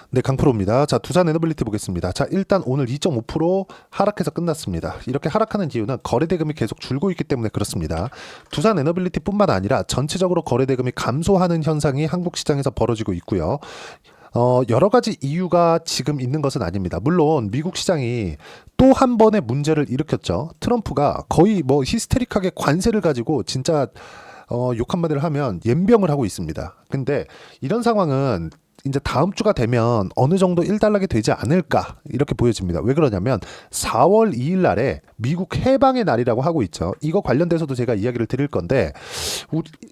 네, 강프로입니다. 자, 두산 에너빌리티 보겠습니다. 자, 일단 오늘 2.5% 하락해서 끝났습니다. 이렇게 하락하는 이유는 거래대금이 계속 줄고 있기 때문에 그렇습니다. 두산 에너빌리티뿐만 아니라 전체적으로 거래대금이 감소하는 현상이 한국 시장에서 벌어지고 있고요. 여러 가지 이유가 지금 있는 것은 아닙니다. 물론 미국 시장이 또 한 번의 문제를 일으켰죠. 트럼프가 거의 뭐 히스테릭하게 관세를 가지고 진짜 욕 한마디를 하면 연병을 하고 있습니다. 근데 이런 상황은 이제 다음 주가 되면 어느 정도 일단락이 되지 않을까 이렇게 보여집니다. 왜 그러냐면 4월 2일 날에 미국 해방의 날이라고 하고 있죠. 이거 관련돼서도 제가 이야기를 드릴 건데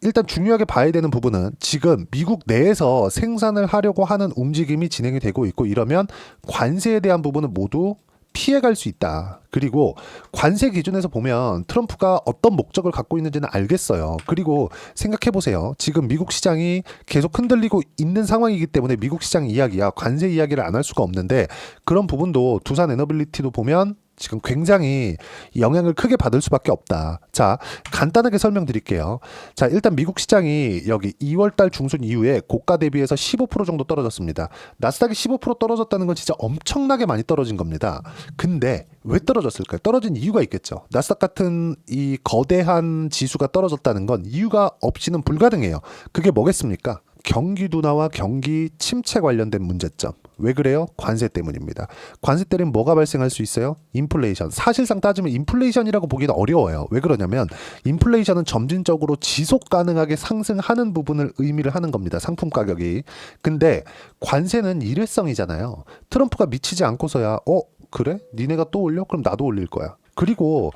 일단 중요하게 봐야 되는 부분은 지금 미국 내에서 생산을 하려고 하는 움직임이 진행이 되고 있고 이러면 관세에 대한 부분은 모두 피해갈 수 있다. 그리고 관세 기준에서 보면 트럼프가 어떤 목적을 갖고 있는지는 알겠어요. 그리고 생각해 보세요. 지금 미국 시장이 계속 흔들리고 있는 상황이기 때문에 미국 시장 이야기야 관세 이야기를 안 할 수가 없는데 그런 부분도 두산 에너빌리티도 보면 지금 굉장히 영향을 크게 받을 수밖에 없다. 자, 간단하게 설명드릴게요. 자, 일단 미국 시장이 여기 2월달 중순 이후에 고가 대비해서 15% 정도 떨어졌습니다. 나스닥이 15% 떨어졌다는 건 진짜 엄청나게 많이 떨어진 겁니다. 근데 왜 떨어졌을까요? 떨어진 이유가 있겠죠. 나스닥 같은 이 거대한 지수가 떨어졌다는 건 이유가 없이는 불가능해요. 그게 뭐겠습니까? 경기 둔화와 경기 침체 관련된 문제점. 왜 그래요? 관세 때문입니다. 관세 때문에 뭐가 발생할 수 있어요? 인플레이션. 사실상 따지면 인플레이션이라고 보기는 어려워요. 왜 그러냐면 인플레이션은 점진적으로 지속 가능하게 상승하는 부분을 의미를 하는 겁니다. 상품 가격이. 근데 관세는 일회성이잖아요. 트럼프가 미치지 않고서야 그래? 니네가 또 올려? 그럼 나도 올릴 거야. 그리고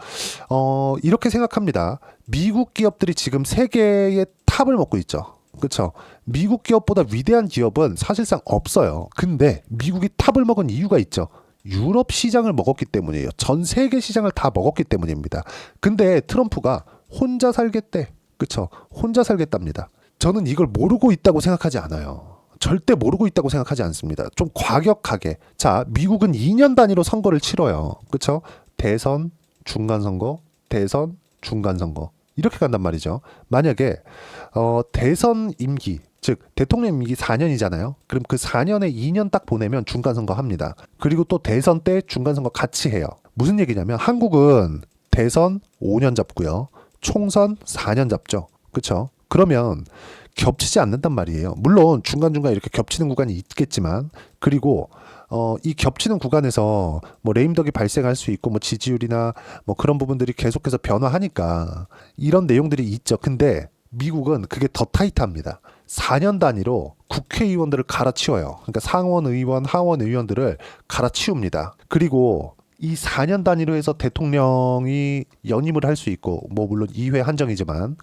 이렇게 생각합니다. 미국 기업들이 지금 세계의 탑을 먹고 있죠. 그렇죠. 미국 기업보다 위대한 기업은 사실상 없어요. 근데 미국이 탑을 먹은 이유가 있죠. 유럽 시장을 먹었기 때문이에요. 전 세계 시장을 다 먹었기 때문입니다. 근데 트럼프가 혼자 살겠대. 그렇죠. 혼자 살겠답니다. 저는 이걸 모르고 있다고 생각하지 않아요. 절대 모르고 있다고 생각하지 않습니다. 좀 과격하게. 자, 미국은 2년 단위로 선거를 치러요. 그렇죠? 대선, 중간선거, 대선, 중간선거. 이렇게 간단 말이죠. 만약에 대선 임기, 즉 대통령 임기 4년이잖아요. 그럼 그 4년에 2년 딱 보내면 중간선거 합니다. 그리고 또 대선 때 중간선거 같이 해요. 무슨 얘기냐면 한국은 대선 5년 잡고요. 총선 4년 잡죠. 그렇죠? 그러면 겹치지 않는단 말이에요. 물론 중간중간 이렇게 겹치는 구간이 있겠지만 그리고 이 겹치는 구간에서 뭐 레임덕이 발생할 수 있고 뭐 지지율이나 뭐 그런 부분들이 계속해서 변화하니까 이런 내용들이 있죠. 근데 미국은 그게 더 타이트합니다. 4년 단위로 국회의원들을 갈아치워요. 그러니까 상원 의원, 하원 의원들을 갈아치웁니다. 그리고 이 4년 단위로 해서 대통령이 연임을 할 수 있고 뭐 물론 2회 한정이지만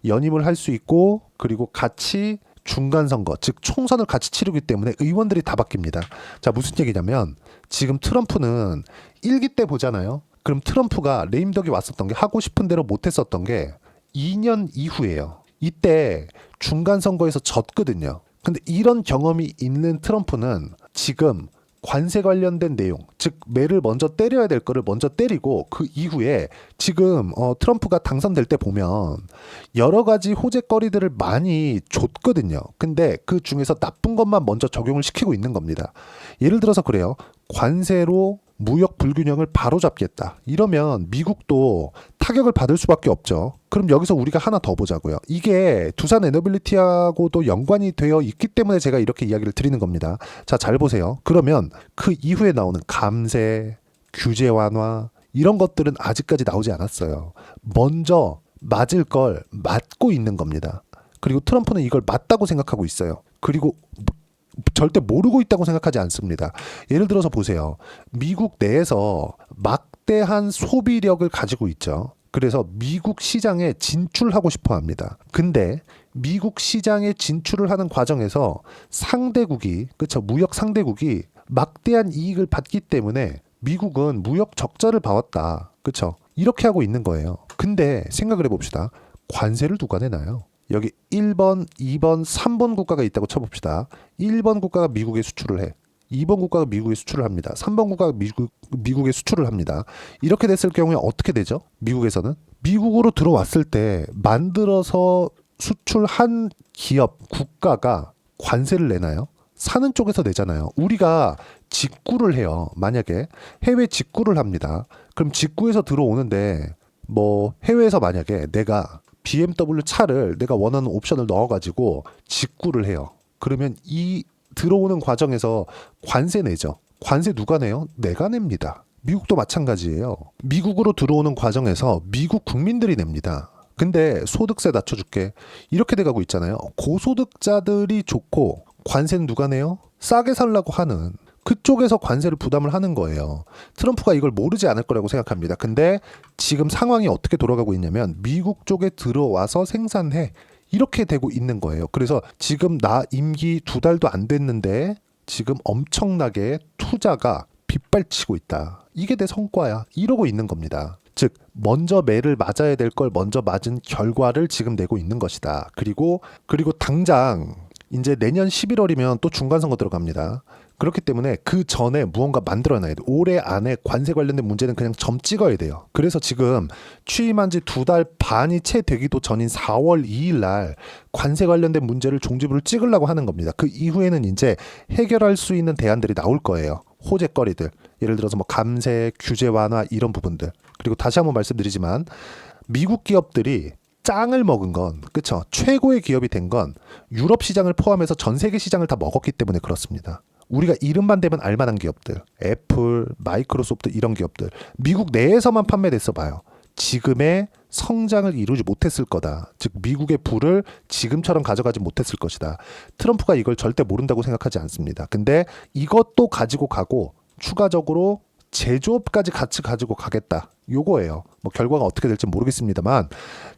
연임을 할 수 있고 그리고 같이 중간선거, 즉 총선을 같이 치르기 때문에 의원들이 다 바뀝니다. 자, 무슨 얘기냐면 지금 트럼프는 1기 때 보잖아요. 그럼 트럼프가 레임덕이 왔었던 게 하고 싶은 대로 못했었던 게 2년 이후예요. 이때 중간선거에서 졌거든요. 근데 이런 경험이 있는 트럼프는 지금 관세 관련된 내용, 즉 매를 먼저 때려야 될 거를 먼저 때리고 그 이후에 지금 트럼프가 당선될 때 보면 여러 가지 호재거리들을 많이 줬거든요. 근데 그 중에서 나쁜 것만 먼저 적용을 시키고 있는 겁니다. 예를 들어서 그래요. 관세로 무역 불균형을 바로잡겠다. 이러면 미국도 타격을 받을 수밖에 없죠. 그럼 여기서 우리가 하나 더 보자고요. 이게 두산 에너빌리티하고도 연관이 되어 있기 때문에 제가 이렇게 이야기를 드리는 겁니다. 자, 잘 보세요. 그러면 그 이후에 나오는 감세, 규제 완화 이런 것들은 아직까지 나오지 않았어요. 먼저 맞을 걸 맞고 있는 겁니다. 그리고 트럼프는 이걸 맞다고 생각하고 있어요. 그리고 절대 모르고 있다고 생각하지 않습니다. 예를 들어서 보세요. 미국 내에서 막대한 소비력을 가지고 있죠. 그래서 미국 시장에 진출하고 싶어 합니다. 근데 미국 시장에 진출을 하는 과정에서 상대국이, 그렇죠. 무역 상대국이 막대한 이익을 받기 때문에 미국은 무역 적자를 봐왔다. 그렇죠. 이렇게 하고 있는 거예요. 근데 생각을 해봅시다. 관세를 누가 내나요? 여기 1번, 2번, 3번 국가가 있다고 쳐봅시다. 1번 국가가 미국에 수출을 해. 2번 국가가 미국에 수출을 합니다. 3번 국가가 미국에 수출을 합니다. 이렇게 됐을 경우에 어떻게 되죠? 미국에서는? 미국으로 들어왔을 때 만들어서 수출한 기업, 국가가 관세를 내나요? 사는 쪽에서 내잖아요. 우리가 직구를 해요. 만약에 해외 직구를 합니다. 그럼 직구에서 들어오는데 뭐 해외에서 만약에 내가 BMW 차를 내가 원하는 옵션을 넣어가지고 직구를 해요. 그러면 이 들어오는 과정에서 관세 내죠. 관세 누가 내요? 내가 냅니다. 미국도 마찬가지예요. 미국으로 들어오는 과정에서 미국 국민들이 냅니다. 근데 소득세 낮춰줄게. 이렇게 돼가고 있잖아요. 고소득자들이 좋고 관세는 누가 내요? 싸게 살라고 하는 그쪽에서 관세를 부담을 하는 거예요. 트럼프가 이걸 모르지 않을 거라고 생각합니다. 근데 지금 상황이 어떻게 돌아가고 있냐면 미국 쪽에 들어와서 생산해. 이렇게 되고 있는 거예요. 그래서 지금 나 임기 2달도 안 됐는데 지금 엄청나게 투자가 빗발치고 있다. 이게 내 성과야. 이러고 있는 겁니다. 즉 먼저 매를 맞아야 될 걸 먼저 맞은 결과를 지금 내고 있는 것이다. 그리고 당장 이제 내년 11월이면 또 중간선거 들어갑니다. 그렇기 때문에 그 전에 무언가 만들어놔야 돼. 올해 안에 관세 관련된 문제는 그냥 점 찍어야 돼요. 그래서 지금 취임한 지 2달 반이 채 되기도 전인 4월 2일 날 관세 관련된 문제를 종지부를 찍으려고 하는 겁니다. 그 이후에는 이제 해결할 수 있는 대안들이 나올 거예요. 호재거리들. 예를 들어서 뭐 감세, 규제 완화 이런 부분들. 그리고 다시 한번 말씀드리지만 미국 기업들이 짱을 먹은 건, 그쵸? 최고의 기업이 된 건 유럽 시장을 포함해서 전 세계 시장을 다 먹었기 때문에 그렇습니다. 우리가 이름만 대면 알만한 기업들, 애플, 마이크로소프트 이런 기업들, 미국 내에서만 판매됐어 봐요. 지금의 성장을 이루지 못했을 거다. 즉 미국의 부를 지금처럼 가져가지 못했을 것이다. 트럼프가 이걸 절대 모른다고 생각하지 않습니다. 근데 이것도 가지고 가고 추가적으로 제조업까지 같이 가지고 가겠다. 요거예요. 뭐 결과가 어떻게 될지 모르겠습니다만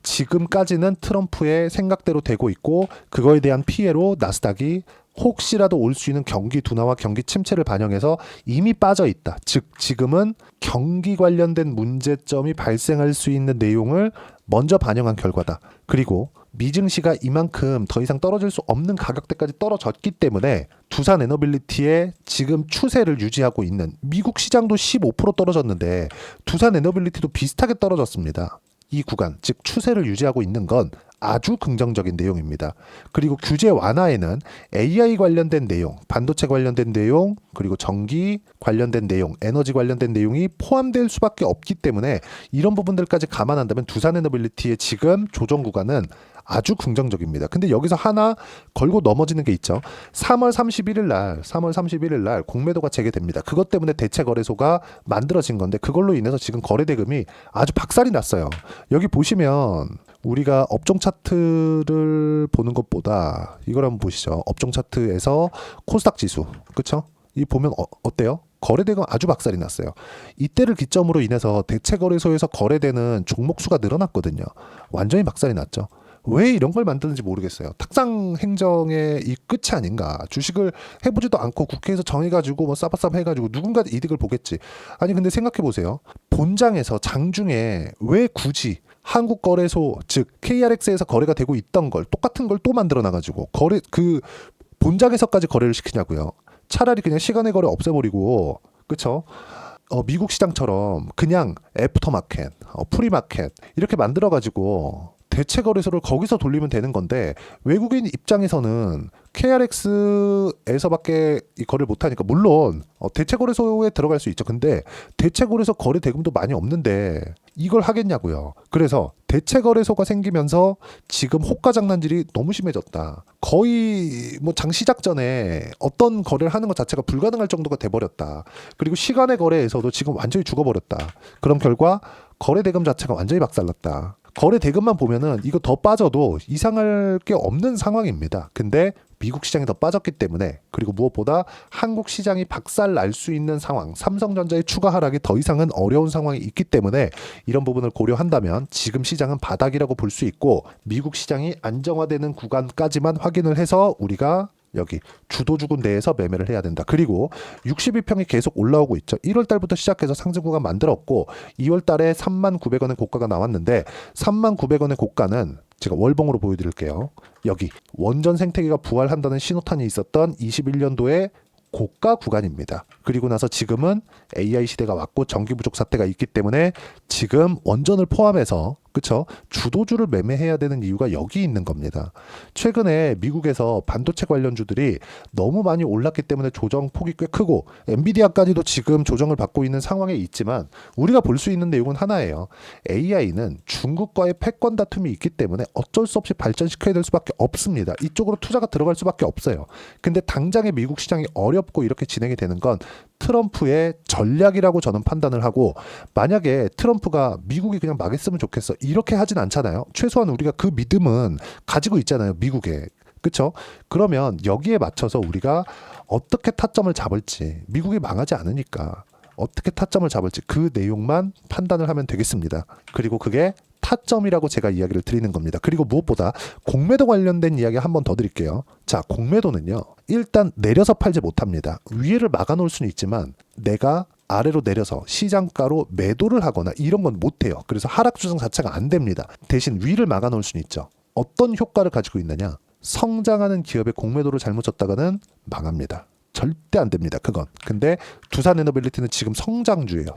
지금까지는 트럼프의 생각대로 되고 있고 그거에 대한 피해로 나스닥이 혹시라도 올 수 있는 경기 둔화와 경기 침체를 반영해서 이미 빠져 있다. 즉 지금은 경기 관련된 문제점이 발생할 수 있는 내용을 먼저 반영한 결과다. 그리고 미증시가 이만큼 더 이상 떨어질 수 없는 가격대까지 떨어졌기 때문에 두산 에너빌리티의 지금 추세를 유지하고 있는 미국 시장도 15% 떨어졌는데 두산 에너빌리티도 비슷하게 떨어졌습니다. 이 구간, 즉 추세를 유지하고 있는 건 아주 긍정적인 내용입니다. 그리고 규제 완화에는 AI 관련된 내용, 반도체 관련된 내용, 그리고 전기 관련된 내용, 에너지 관련된 내용이 포함될 수밖에 없기 때문에 이런 부분들까지 감안한다면 두산에너빌리티의 지금 조정 구간은 아주 긍정적입니다. 근데 여기서 하나 걸고 넘어지는 게 있죠. 3월 31일 날 공매도가 재개됩니다. 그것 때문에 대체거래소가 만들어진 건데 그걸로 인해서 지금 거래대금이 아주 박살이 났어요. 여기 보시면 우리가 업종 차트를 보는 것보다 이걸 한번 보시죠. 업종 차트에서 코스닥 지수, 그렇죠? 이 보면 어때요? 거래대금 아주 박살이 났어요. 이때를 기점으로 인해서 대체거래소에서 거래되는 종목 수가 늘어났거든요. 완전히 박살이 났죠. 왜 이런 걸 만드는지 모르겠어요. 탁상 행정의 이 끝이 아닌가. 주식을 해보지도 않고 국회에서 정해가지고 뭐 싸바싸바 해가지고 누군가 이득을 보겠지. 아니 근데 생각해보세요. 본장에서 장중에 왜 굳이 한국거래소 즉 KRX에서 거래가 되고 있던 걸 똑같은 걸 또 만들어 놔가지고 거래 그 본장에서까지 거래를 시키냐고요. 차라리 그냥 시간의 거래 없애버리고 그쵸? 미국 시장처럼 그냥 애프터마켓, 프리마켓 이렇게 만들어가지고 대체거래소를 거기서 돌리면 되는 건데 외국인 입장에서는 KRX에서밖에 이 거래를 못하니까 물론 대체거래소에 들어갈 수 있죠. 근데 대체거래소 거래 대금도 많이 없는데 이걸 하겠냐고요. 그래서 대체거래소가 생기면서 지금 호가 장난질이 너무 심해졌다. 거의 뭐 장 시작 전에 어떤 거래를 하는 것 자체가 불가능할 정도가 돼버렸다. 그리고 시간의 거래에서도 지금 완전히 죽어버렸다. 그런 결과 거래 대금 자체가 완전히 박살났다. 거래 대금만 보면은 이거 더 빠져도 이상할 게 없는 상황입니다. 근데 미국 시장이 더 빠졌기 때문에 그리고 무엇보다 한국 시장이 박살 날 수 있는 상황, 삼성전자의 추가 하락이 더 이상은 어려운 상황이 있기 때문에 이런 부분을 고려한다면 지금 시장은 바닥이라고 볼 수 있고 미국 시장이 안정화되는 구간까지만 확인을 해서 우리가 여기 주도주군 내에서 매매를 해야 된다. 그리고 62평이 계속 올라오고 있죠. 1월 달부터 시작해서 상승 구간 만들었고 2월 달에 39,000원의 고가가 나왔는데 39,000원의 고가는 제가 월봉으로 보여드릴게요. 여기 원전 생태계가 부활한다는 신호탄이 있었던 21년도에 고가 구간입니다. 그리고 나서 지금은 AI 시대가 왔고 전기 부족 사태가 있기 때문에 지금 원전을 포함해서 그쵸? 주도주를 매매해야 되는 이유가 여기 있는 겁니다. 최근에 미국에서 반도체 관련주들이 너무 많이 올랐기 때문에 조정 폭이 꽤 크고 엔비디아까지도 지금 조정을 받고 있는 상황에 있지만 우리가 볼 수 있는 내용은 하나예요. AI는 중국과의 패권 다툼이 있기 때문에 어쩔 수 없이 발전시켜야 될 수밖에 없습니다. 이쪽으로 투자가 들어갈 수밖에 없어요. 근데 당장의 미국 시장이 어렵고 이렇게 진행이 되는 건 트럼프의 전략이라고 저는 판단을 하고, 만약에 트럼프가 미국이 그냥 망했으면 좋겠어 이렇게 하진 않잖아요. 최소한 우리가 그 믿음은 가지고 있잖아요, 미국에. 그쵸? 그러면 여기에 맞춰서 우리가 어떻게 타점을 잡을지, 미국이 망하지 않으니까 어떻게 타점을 잡을지 그 내용만 판단을 하면 되겠습니다. 그리고 그게 타점이라고 제가 이야기를 드리는 겁니다. 그리고 무엇보다 공매도 관련된 이야기 한 번 더 드릴게요. 자, 공매도는요, 일단 내려서 팔지 못합니다. 위에를 막아놓을 수는 있지만 내가 아래로 내려서 시장가로 매도를 하거나 이런 건 못해요. 그래서 하락 조정 자체가 안 됩니다. 대신 위를 막아놓을 수는 있죠. 어떤 효과를 가지고 있느냐? 성장하는 기업의 공매도를 잘못 줬다가는 망합니다. 절대 안 됩니다, 그건. 근데 두산에너빌리티는 지금 성장주예요.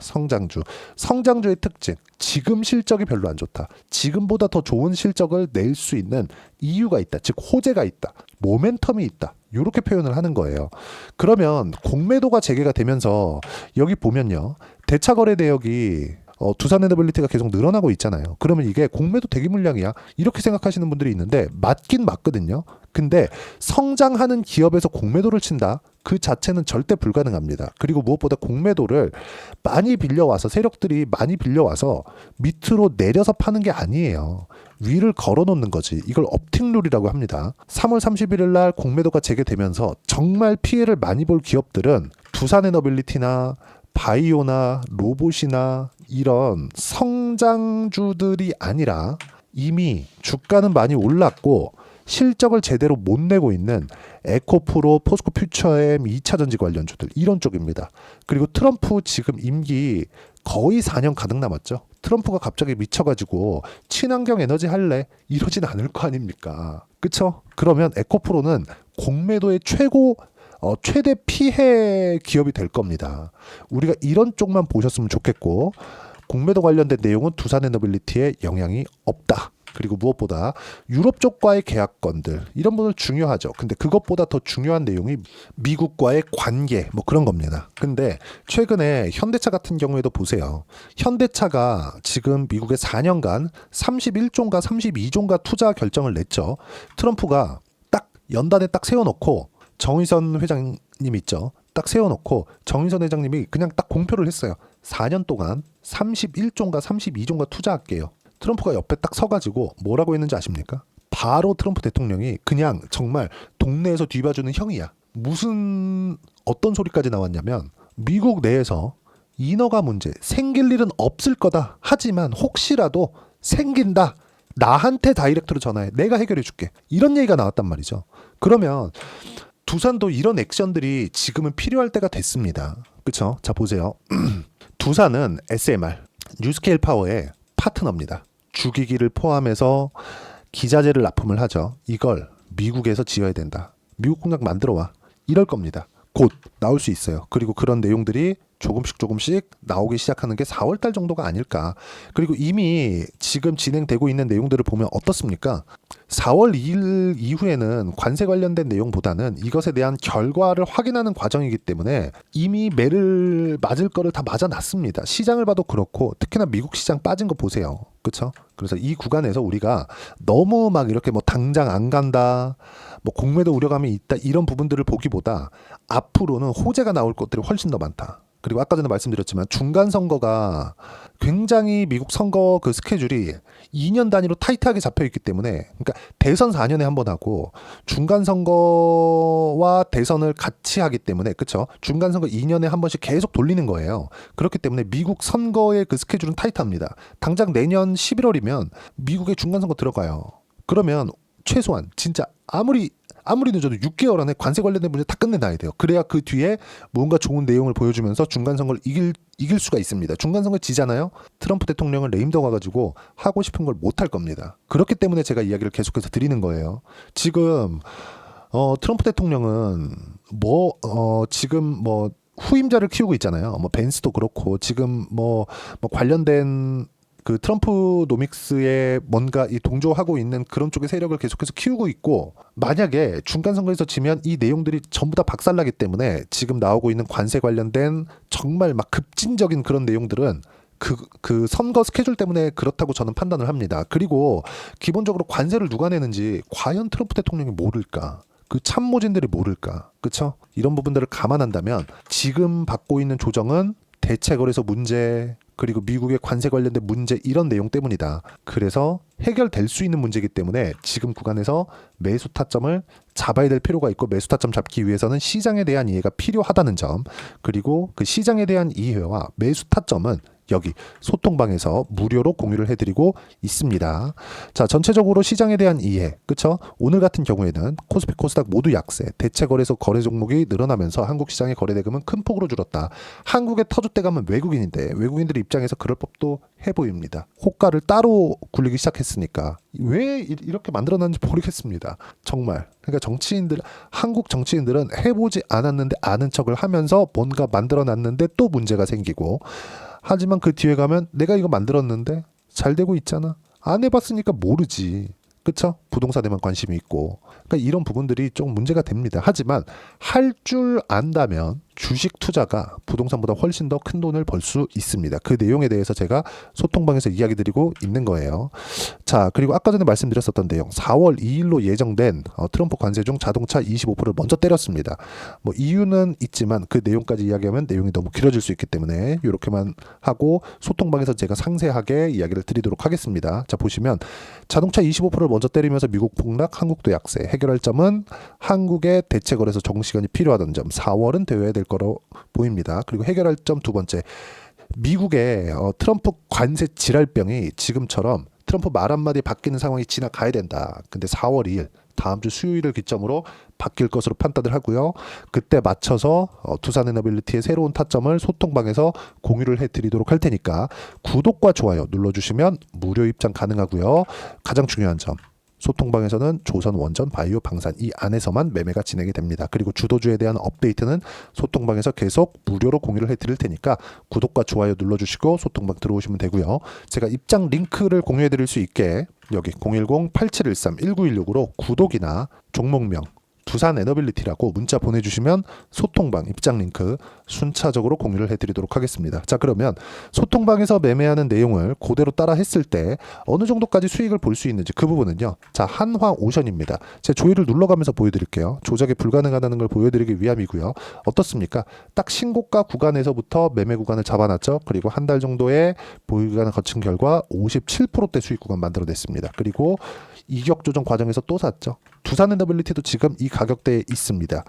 성장주의 특징, 지금 실적이 별로 안 좋다. 지금보다 더 좋은 실적을 낼 수 있는 이유가 있다. 즉 호재가 있다. 모멘텀이 있다. 이렇게 표현을 하는 거예요. 그러면 공매도가 재개가 되면서 여기 보면요, 대차거래 대역이 두산에너빌리티가 계속 늘어나고 있잖아요. 그러면 이게 공매도 대기 물량이야, 이렇게 생각하시는 분들이 있는데 맞긴 맞거든요. 근데 성장하는 기업에서 공매도를 친다? 그 자체는 절대 불가능합니다. 그리고 무엇보다 공매도를 많이 빌려와서, 세력들이 많이 빌려와서 밑으로 내려서 파는 게 아니에요. 위를 걸어놓는 거지. 이걸 업틱룰이라고 합니다. 3월 31일 날 공매도가 재개되면서 정말 피해를 많이 볼 기업들은 두산에너빌리티나 바이오나 로봇이나 이런 성장주들이 아니라 이미 주가는 많이 올랐고 실적을 제대로 못 내고 있는 에코프로, 포스코퓨처엠, 2차전지 관련주들, 이런 쪽입니다. 그리고 트럼프 지금 임기 거의 4년 가득 남았죠. 트럼프가 갑자기 미쳐가지고 친환경 에너지 할래? 이러진 않을 거 아닙니까? 그쵸? 그러면 에코프로는 공매도의 최대 피해 기업이 될 겁니다. 우리가 이런 쪽만 보셨으면 좋겠고, 공매도 관련된 내용은 두산에너빌리티에 영향이 없다. 그리고 무엇보다 유럽 쪽과의 계약건들, 이런 부분 중요하죠. 근데 그것보다 더 중요한 내용이 미국과의 관계, 뭐 그런 겁니다. 근데 최근에 현대차 같은 경우에도 보세요. 현대차가 지금 미국에 4년간 31조인가 32조인가 투자 결정을 냈죠. 트럼프가 딱 연단에 딱 세워놓고, 정의선 회장님 있죠. 딱 세워놓고 정의선 회장님이 그냥 딱 공표를 했어요. 4년 동안 31조인가 32조인가 투자할게요. 트럼프가 옆에 딱 서가지고 뭐라고 했는지 아십니까? 바로 트럼프 대통령이 그냥 정말 동네에서 뒤봐주는 형이야. 무슨 어떤 소리까지 나왔냐면, 미국 내에서 인허가 문제 생길 일은 없을 거다. 하지만 혹시라도 생긴다, 나한테 다이렉트로 전화해. 내가 해결해 줄게. 이런 얘기가 나왔단 말이죠. 그러면 두산도 이런 액션들이 지금은 필요할 때가 됐습니다. 그쵸? 자, 보세요. 두산은 SMR, 뉴스케일 파워의 파트너입니다. 주기기를 포함해서 기자재를 납품을 하죠. 이걸 미국에서 지어야 된다. 미국 공장 만들어 와. 이럴 겁니다. 곧 나올 수 있어요. 그리고 그런 내용들이 조금씩 나오기 시작하는 게 4월달 정도가 아닐까. 그리고 이미 지금 진행되고 있는 내용들을 보면 어떻습니까? 4월 2일 이후에는 관세 관련된 내용보다는 이것에 대한 결과를 확인하는 과정이기 때문에 이미 매를 맞을 거를 다 맞아놨습니다. 시장을 봐도 그렇고, 특히나 미국 시장 빠진 거 보세요. 그렇죠? 그래서 이 구간에서 우리가 너무 막 이렇게 뭐 당장 안 간다, 뭐 공매도 우려감이 있다, 이런 부분들을 보기보다 앞으로는 호재가 나올 것들이 훨씬 더 많다. 그리고 아까 전에 말씀드렸지만 중간 선거가 굉장히 미국 선거 그 스케줄이 2년 단위로 타이트하게 잡혀 있기 때문에, 그러니까 대선 4년에 한 번 하고 중간 선거와 대선을 같이 하기 때문에, 그렇죠? 중간 선거 2년에 한 번씩 계속 돌리는 거예요. 그렇기 때문에 미국 선거의 그 스케줄은 타이트합니다. 당장 내년 11월이면 미국의 중간 선거 들어가요. 그러면 최소한 진짜 아무리 늦어도 6개월 안에 관세 관련된 문제 다 끝내놔야 돼요. 그래야 그 뒤에 뭔가 좋은 내용을 보여주면서 중간 선거를 이길 수가 있습니다. 중간 선거 지잖아요. 트럼프 대통령을 레임덕 와가지고 하고 싶은 걸 못 할 겁니다. 그렇기 때문에 제가 이야기를 계속해서 드리는 거예요. 지금 트럼프 대통령은 지금 후임자를 키우고 있잖아요. 벤스도 그렇고 지금 관련된 그 트럼프 노믹스에 뭔가 이 동조하고 있는 그런 쪽의 세력을 계속해서 키우고 있고, 만약에 중간 선거에서 지면 이 내용들이 전부 다 박살나기 때문에 지금 나오고 있는 관세 관련된 정말 막 급진적인 그런 내용들은 그 선거 스케줄 때문에 그렇다고 저는 판단을 합니다. 그리고 기본적으로 관세를 누가 내는지 과연 트럼프 대통령이 모를까? 그 참모진들이 모를까? 그쵸? 이런 부분들을 감안한다면 지금 받고 있는 조정은 대체거래소 문제, 그리고 미국의 관세 관련된 문제, 이런 내용 때문이다. 그래서 해결될 수 있는 문제이기 때문에 지금 구간에서 매수 타점을 잡아야 될 필요가 있고, 매수 타점 잡기 위해서는 시장에 대한 이해가 필요하다는 점, 그리고 그 시장에 대한 이해와 매수 타점은 여기 소통방에서 무료로 공유를 해드리고 있습니다. 자, 전체적으로 시장에 대한 이해, 그쵸? 오늘 같은 경우에는 코스피, 코스닥 모두 약세, 대체거래소 거래 종목이 늘어나면서 한국 시장의 거래 대금은 큰 폭으로 줄었다. 한국의 터줏대감은 외국인인데 외국인들 입장에서 그럴 법도 해 보입니다. 호가를 따로 굴리기 시작했으니까 왜 이렇게 만들어놨는지 모르겠습니다. 정말. 그러니까 한국 정치인들은 해보지 않았는데 아는 척을 하면서 뭔가 만들어놨는데 또 문제가 생기고, 하지만 그 뒤에 가면 내가 이거 만들었는데 잘 되고 있잖아. 안 해봤으니까 모르지. 그쵸? 부동산에만 관심이 있고. 그러니까 이런 부분들이 좀 문제가 됩니다. 하지만 할 줄 안다면 주식 투자가 부동산보다 훨씬 더 큰 돈을 벌 수 있습니다. 그 내용에 대해서 제가 소통방에서 이야기 드리고 있는 거예요. 자, 그리고 아까 전에 말씀드렸었던 내용, 4월 2일로 예정된 트럼프 관세 중 자동차 25%를 먼저 때렸습니다. 뭐 이유는 있지만 그 내용까지 이야기하면 내용이 너무 길어질 수 있기 때문에 이렇게만 하고 소통방에서 제가 상세하게 이야기를 드리도록 하겠습니다. 자, 보시면 자동차 25%를 먼저 때리면서 미국 폭락, 한국도 약세. 해결할 점은 한국의 대체거래소 정시간이 필요하다는 점, 4월은 되어야 될 거로 보입니다. 그리고 해결할 점 두 번째, 미국의 트럼프 관세 지랄병이 지금처럼 트럼프 말 한마디 바뀌는 상황이 지나가야 된다. 근데 4월 2일 다음 주 수요일을 기점으로 바뀔 것으로 판단을 하고요. 그때 맞춰서 두산에너빌리티의 새로운 타점을 소통방에서 공유를 해드리도록 할 테니까 구독과 좋아요 눌러주시면 무료 입장 가능하고요. 가장 중요한 점, 소통방에서는 조선, 원전, 바이오, 방산 이 안에서만 매매가 진행이 됩니다. 그리고 주도주에 대한 업데이트는 소통방에서 계속 무료로 공유를 해드릴 테니까 구독과 좋아요 눌러주시고 소통방 들어오시면 되고요. 제가 입장 링크를 공유해드릴 수 있게 여기 010-8713-1916으로 구독이나 종목명 두산에너빌리티라고 문자 보내주시면 소통방 입장 링크 순차적으로 공유를 해드리도록 하겠습니다. 자, 그러면 소통방에서 매매하는 내용을 그대로 따라 했을 때 어느 정도까지 수익을 볼 수 있는지 그 부분은요. 자, 한화오션입니다. 제가 조이를 눌러가면서 보여드릴게요. 조작이 불가능하다는 걸 보여드리기 위함이고요. 어떻습니까? 딱 신고가 구간에서부터 매매 구간을 잡아놨죠. 그리고 한 달 정도의 보유 기간을 거친 결과 57%대 수익 구간 만들어냈습니다. 그리고 이격 조정 과정에서 또 샀죠. 두산에너빌리티도 지금 이 가격대에 있습니다.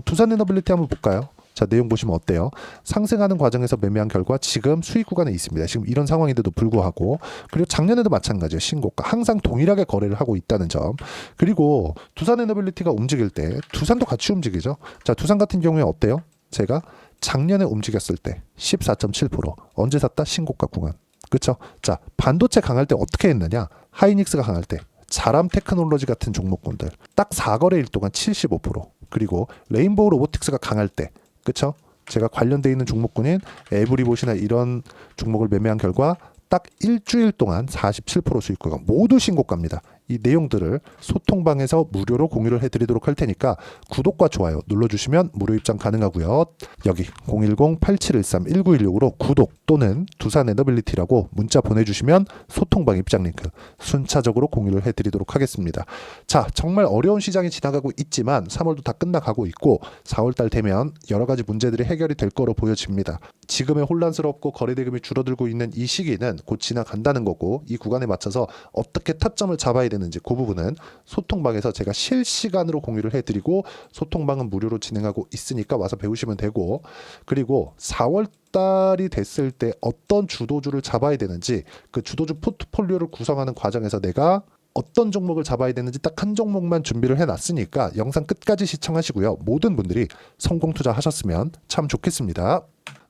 두산에너빌리티 한번 볼까요? 자, 내용 보시면 어때요? 상승하는 과정에서 매매한 결과 지금 수익 구간에 있습니다. 지금 이런 상황인데도 불구하고, 그리고 작년에도 마찬가지예요. 신고가 항상 동일하게 거래를 하고 있다는 점. 그리고 두산에너빌리티가 움직일 때 두산도 같이 움직이죠. 자, 두산 같은 경우에 어때요? 제가 작년에 움직였을 때 14.7%. 언제 샀다? 신고가 구간. 그렇죠? 자, 반도체 강할 때 어떻게 했느냐? 하이닉스가 강할 때 자람 테크놀로지 같은 종목군들 딱 4거래일 동안 75%. 그리고 레인보우 로보틱스가 강할 때, 그쵸? 제가 관련돼 있는 종목군인 에브리봇이나 이런 종목을 매매한 결과 딱 일주일 동안 47% 수익구가 모두 신고가입니다. 이 내용들을 소통방에서 무료로 공유를 해드리도록 할 테니까 구독과 좋아요 눌러주시면 무료 입장 가능하고요. 여기 010-8713-1916으로 구독 또는 두산에너빌리티라고 문자 보내주시면 소통방 입장 링크 순차적으로 공유를 해드리도록 하겠습니다. 자, 정말 어려운 시장이 지나가고 있지만 3월도 다 끝나가고 있고 4월달 되면 여러 가지 문제들이 해결이 될 거로 보여집니다. 지금의 혼란스럽고 거래대금이 줄어들고 있는 이 시기는 곧 지나간다는 거고, 이 구간에 맞춰서 어떻게 타점을 잡아야 되는지 그 부분은 소통방에서 제가 실시간으로 공유를 해드리고, 소통방은 무료로 진행하고 있으니까 와서 배우시면 되고, 그리고 4월 달이 됐을 때 어떤 주도주를 잡아야 되는지, 그 주도주 포트폴리오를 구성하는 과정에서 내가 어떤 종목을 잡아야 되는지 딱 한 종목만 준비를 해놨으니까 영상 끝까지 시청하시고요. 모든 분들이 성공 투자하셨으면 참 좋겠습니다.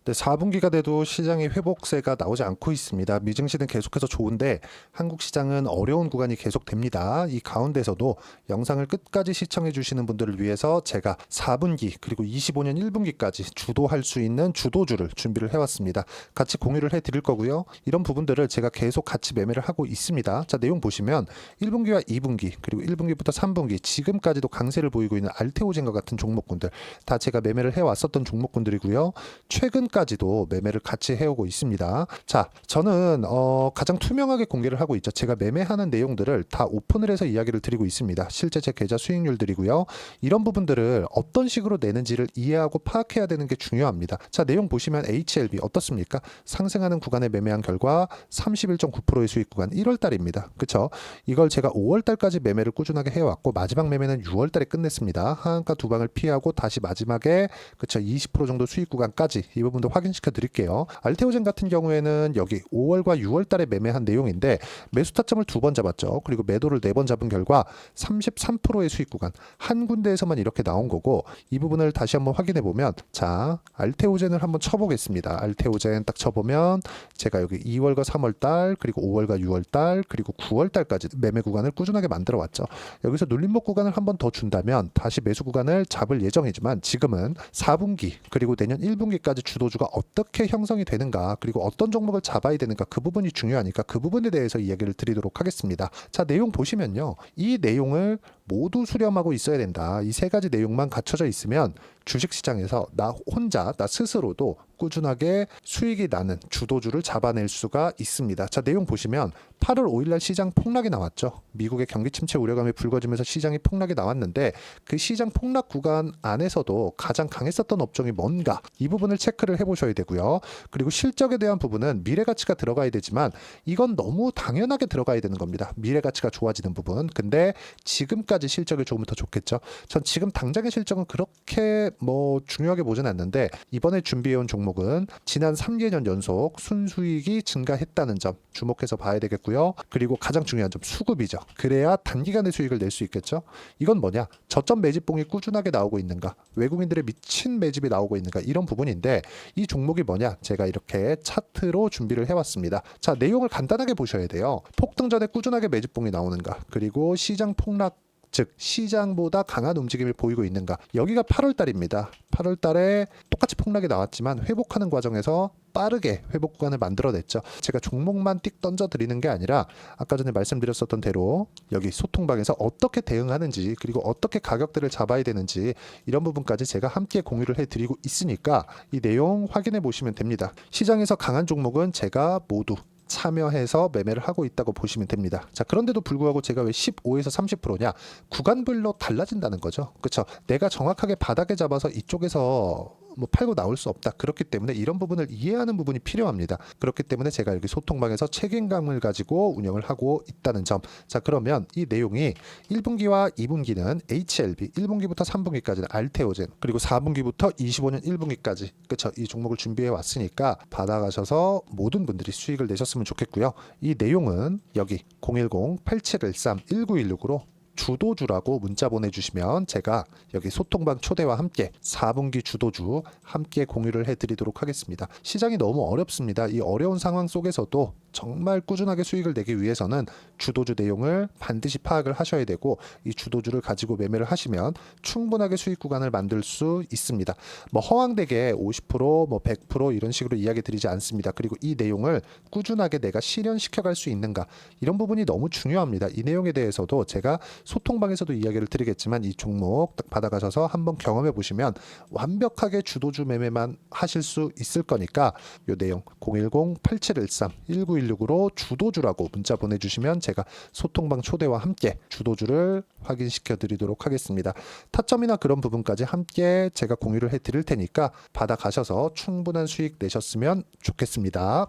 네, 4분기가 돼도 시장의 회복세가 나오지 않고 있습니다. 미증시는 계속해서 좋은데 한국 시장은 어려운 구간이 계속됩니다. 이 가운데서도 영상을 끝까지 시청해 주시는 분들을 위해서 제가 4분기 그리고 25년 1분기까지 주도할 수 있는 주도주를 준비를 해왔습니다. 같이 공유를 해드릴 거고요. 이런 부분들을 제가 계속 같이 매매를 하고 있습니다. 자, 내용 보시면 1분기와 2분기 그리고 1분기부터 3분기 지금까지도 강세를 보이고 있는 알테오젠과 같은 종목군들 다 제가 매매를 해왔었던 종목군들이고요. 최근까지도 매매를 같이 해오고 있습니다. 자, 저는 가장 투명하게 공개를 하고 있죠. 제가 매매하는 내용들을 다 오픈을 해서 이야기를 드리고 있습니다. 실제 제 계좌 수익률들이고요. 이런 부분들을 어떤 식으로 내는지를 이해하고 파악해야 되는 게 중요합니다. 자, 내용 보시면 HLB 어떻습니까? 상승하는 구간에 매매한 결과 31.9%의 수익 구간 1월 달입니다. 그쵸? 이걸 제가 5월 달까지 매매를 꾸준하게 해왔고 마지막 매매는 6월 달에 끝냈습니다. 하한가 두 방을 피하고 다시 마지막에 그쵸 20% 정도 수익 구간까지 이 부분도 확인시켜 드릴게요. 알테오젠 같은 경우에는 여기 5월과 6월 달에 매매한 내용인데 매수 타점을 2번 잡았죠. 그리고 매도를 4번 잡은 결과 33%의 수익 구간 한 군데에서만 이렇게 나온 거고 이 부분을 다시 한번 확인해 보면 자 알테오젠을 한번 쳐보겠습니다. 알테오젠 딱 쳐보면 제가 여기 2월과 3월 달 그리고 5월과 6월 달 그리고 9월 달까지 매매 구간을 꾸준하게 만들어 왔죠. 여기서 눌림목 구간을 한번 더 준다면 다시 매수 구간을 잡을 예정이지만 지금은 4분기 그리고 내년 1분기까지 주도주가 어떻게 형성이 되는가 그리고 어떤 종목을 잡아야 되는가 그 부분이 중요하니까 그 부분에 대해서 이야기를 드리도록 하겠습니다. 자, 내용 보시면요. 이 내용을 모두 수렴하고 있어야 된다. 이 세 가지 내용만 갖춰져 있으면 주식시장에서 나 혼자 나 스스로도 꾸준하게 수익이 나는 주도주를 잡아낼 수가 있습니다. 자, 내용 보시면 8월 5일날 시장 폭락이 나왔죠. 미국의 경기 침체 우려감이 불거지면서 시장이 폭락이 나왔는데 그 시장 폭락 구간 안에서도 가장 강했었던 업종이 뭔가 이 부분을 체크를 해보셔야 되고요. 그리고 실적에 대한 부분은 미래가치가 들어가야 되지만 이건 너무 당연하게 들어가야 되는 겁니다. 미래가치가 좋아지는 부분. 근데 지금까지 실적이 조금 더 좋겠죠. 전 지금 당장의 실적은 그렇게 중요하게 보진 않는데 이번에 준비해온 종목은 지난 3개년 연속 순수익이 증가했다는 점 주목해서 봐야 되겠고요. 그리고 가장 중요한 점 수급이죠. 그래야 단기간에 수익을 낼 수 있겠죠. 이건 뭐냐? 저점 매집봉이 꾸준하게 나오고 있는가? 외국인들의 미친 매집이 나오고 있는가? 이런 부분인데 이 종목이 뭐냐? 제가 이렇게 차트로 준비를 해왔습니다. 자, 내용을 간단하게 보셔야 돼요. 폭등 전에 꾸준하게 매집봉이 나오는가? 그리고 시장 폭락 즉 시장보다 강한 움직임을 보이고 있는가. 여기가 8월 달입니다. 8월 달에 똑같이 폭락이 나왔지만 회복하는 과정에서 빠르게 회복 구간을 만들어냈죠. 제가 종목만 띡 던져드리는 게 아니라 아까 전에 말씀드렸었던 대로 여기 소통방에서 어떻게 대응하는지 그리고 어떻게 가격대를 잡아야 되는지 이런 부분까지 제가 함께 공유를 해드리고 있으니까 이 내용 확인해 보시면 됩니다. 시장에서 강한 종목은 제가 모두 참여해서 매매를 하고 있다고 보시면 됩니다. 자, 그런데도 불구하고 제가 왜 15에서 30%냐? 구간별로 달라진다는 거죠. 그렇죠? 내가 정확하게 바닥에 잡아서 이쪽에서 팔고 나올 수 없다. 그렇기 때문에 이런 부분을 이해하는 부분이 필요합니다. 그렇기 때문에 제가 여기 소통방에서 책임감을 가지고 운영을 하고 있다는 점. 자, 그러면 이 내용이 1분기와 2분기는 HLB, 1분기부터 3분기까지는 알테오젠, 그리고 4분기부터 25년 1분기까지 그렇죠. 이 종목을 준비해 왔으니까 받아가셔서 모든 분들이 수익을 내셨으면 좋겠고요. 이 내용은 여기 010-8713-1916으로 주도주라고 문자 보내주시면 제가 여기 소통방 초대와 함께 4분기 주도주 함께 공유를 해드리도록 하겠습니다. 시장이 너무 어렵습니다. 이 어려운 상황 속에서도 정말 꾸준하게 수익을 내기 위해서는 주도주 내용을 반드시 파악을 하셔야 되고 이 주도주를 가지고 매매를 하시면 충분하게 수익 구간을 만들 수 있습니다. 허황되게 50%, 100% 이런 식으로 이야기 드리지 않습니다. 그리고 이 내용을 꾸준하게 내가 실현시켜 갈 수 있는가 이런 부분이 너무 중요합니다. 이 내용에 대해서도 제가 소통방에서도 이야기를 드리겠지만 이 종목 딱 받아가셔서 한번 경험해 보시면 완벽하게 주도주 매매만 하실 수 있을 거니까 이 내용 010-8713-1916으로 주도주라고 문자 보내주시면 제가 소통방 초대와 함께 주도주를 확인시켜 드리도록 하겠습니다. 타점이나 그런 부분까지 함께 제가 공유를 해 드릴 테니까 받아가셔서 충분한 수익 내셨으면 좋겠습니다.